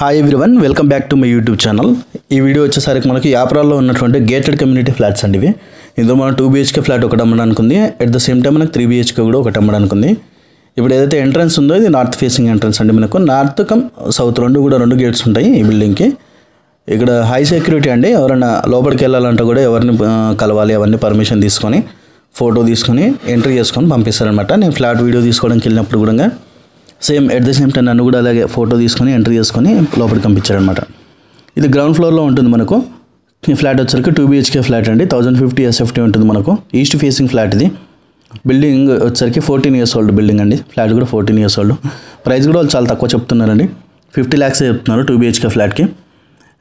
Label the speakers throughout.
Speaker 1: Hi everyone, welcome back to my YouTube channel. ఈ video వచ్చేసరికి మనకి యాప్రాల్లో ఉన్నటువంటి గేటెడ్ కమ్యూనిటీ ఫ్లాట్స్ అండి ఇవి. ఇందులో మనం 2 BHK ఫ్లాట్ ఒకటి అమ్మడానికి ఉంది. అట్ ద సేమ్ టైం మనకు 3 BHK కూడా ఒకటి అమ్మడానికి ఉంది. ఇప్పుడు ఏదైతే ఎంట్రన్స్ ఉందో ఇది నార్త్ ఫేసింగ్ ఎంట్రన్స్ అండి. మనకు నార్త్ కమ్ సౌత్ రెండు గేట్స్ ఉంటాయి ఈ బిల్డింగ్కి. ఇక్కడ హై సెక్యూరిటీ అండి. ఎవరైనా లోపలికి వెళ్ళాలంటే కూడా ఎవరిని కలవాలి అవన్నీ పర్మిషన్ తీసుకొని ఫోటో తీసుకొని ఎంట్రీ చేసుకొని పంపిస్తారనమాట. నేను ఫ్లాట్ వీడియో తీసుకోవడానికి వెళ్ళినప్పుడు కూడా same at the same time నన్ను కూడా అలాగే ఫోటో తీసుకొని ఎంట్రీ చేసుకొని లోపలికి పంపించారనమాట. ఇది గ్రౌండ్ ఫ్లోర్లో ఉంటుంది మనకు. ఈ ఫ్లాట్ వచ్చరికి 2 BHK ఫ్లాట్ అండి. 1050 SFT ఉంటుంది మనకు. ఈస్ట్ ఫేసింగ్ ఫ్లాట్ ఇది. బిల్డింగ్ వచ్చరికి 14 years ఓల్డ్ బిల్డింగ్ అండి. ఫ్లాట్ కూడా 14 years ఓల్డ్. ప్రైస్ కూడా వాళ్ళు చాలా తక్కువ చెప్తున్నారండి. 50 lakhs చెప్తున్నారు 2 BHK ఫ్లాట్కి.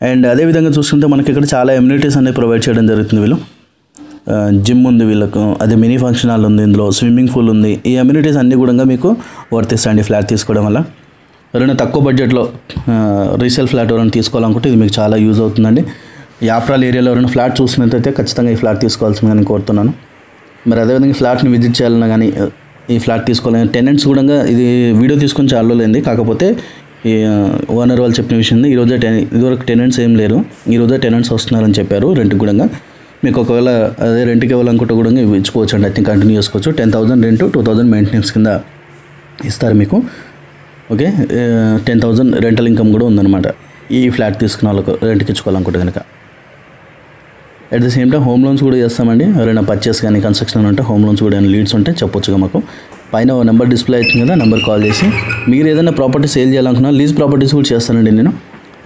Speaker 1: అండ్ అదేవిధంగా చూసుకుంటే మనకి ఇక్కడ చాలా ఎమ్యూనిటీస్ అనేవి ప్రొవైడ్ చేయడం జరుగుతుంది. వీళ్ళు జిమ్ ఉంది, వీళ్ళకు అదే మినీ ఫంక్షన్ హాల్ ఉంది, ఇందులో స్విమ్మింగ్ పూల్ ఉంది. ఈ అమ్యూనిటీస్ అన్నీ కూడా మీకు వర్తిస్తాయండి ఫ్లాట్ తీసుకోవడం వల్ల. ఎవరైనా తక్కువ బడ్జెట్లో రీసేల్ ఫ్లాట్ ఎవరైనా తీసుకోవాలనుకుంటే ఇది మీకు చాలా యూజ్ అవుతుందండి. యాప్రాల్ ఏరియాలో ఎవరైనా ఫ్లాట్ చూసినట్లయితే ఖచ్చితంగా ఈ ఫ్లాట్ తీసుకోవాల్సిందని నేను కోరుతున్నాను. మరి అదేవిధంగా ఫ్లాట్ని విజిట్ చేయాలన్నా కానీ ఈ ఫ్లాట్ తీసుకోవాలని టెనెంట్స్ కూడా ఇది వీడియో తీసుకొని చాలా రోజులైంది. కాకపోతే ఈ ఓనర్ వాళ్ళు చెప్పిన విషయం ఇదివరకు టెనెంట్స్ ఏం లేరు, ఈరోజే టెనెంట్స్ వస్తున్నారని చెప్పారు. రెంట్కి కూడా మీకు ఒకవేళ అదే రెంట్కి ఇవ్వాలనుకుంటే కూడా ఇచ్చుకోవచ్చు అండి. ఐ థింక్ కంటిన్యూ చేసుకోవచ్చు. 10,000 రెంట్, 2,000 మెయింటెనెన్స్ కింద ఇస్తారు మీకు. ఓకే, 10,000 రెంటల్ ఇన్కమ్ కూడా ఉందన్నమాట ఈ ఫ్లాట్ తీసుకున్న వాళ్ళకు రెంట్కి ఇచ్చుకోవాలనుకుంటే కనుక. At the same time home loans కూడా చేస్తామండి. ఎవరైనా పర్చేస్ కానీ కన్స్ట్రక్షన్ ఉంటే హోమ్ లోన్స్ కూడా లీడ్స్ ఉంటే చెప్పొచ్చుగా మాకు. పైన నెంబర్ డిస్ప్లే అవుతుంది కదా, నెంబర్ కాల్ చేసి మీరు ఏదైనా ప్రాపర్టీ సేల్ చేయాలనుకున్నా లీజ్ ప్రాపర్టీస్ కూడా చేస్తానండి నేను.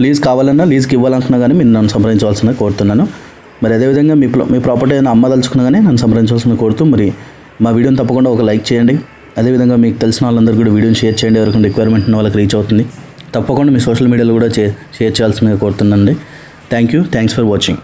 Speaker 1: లీజ్ కావాలన్నా లీజ్కి ఇవ్వాలనుకున్నా కానీ మీరు నన్ను సంప్రదించవలసిన కోరుతున్నాను. మరి అదేవిధంగా మీ ప్రాపర్టీ ఏదైనా అమ్మదలుచుకున్నా కానీ నన్ను సంప్రదించవలసిన కోరుతూ మరి మా వీడియోని తప్పకుండా ఒక లైక్ చేయండి. అదేవిధంగా మీకు తెలిసిన వాళ్ళందరూ కూడా వీడియోని షేర్ చేయండి. ఎవరికైనా రిక్వైర్మెంట్ ఉన్న వాళ్ళకి రీచ్ అవుతుంది. తప్పకుండా మీ సోషల్ మీడియాలో కూడా షేర్ చేయాల్సిందిగా కోరుతున్నానండి. Thanks for watching.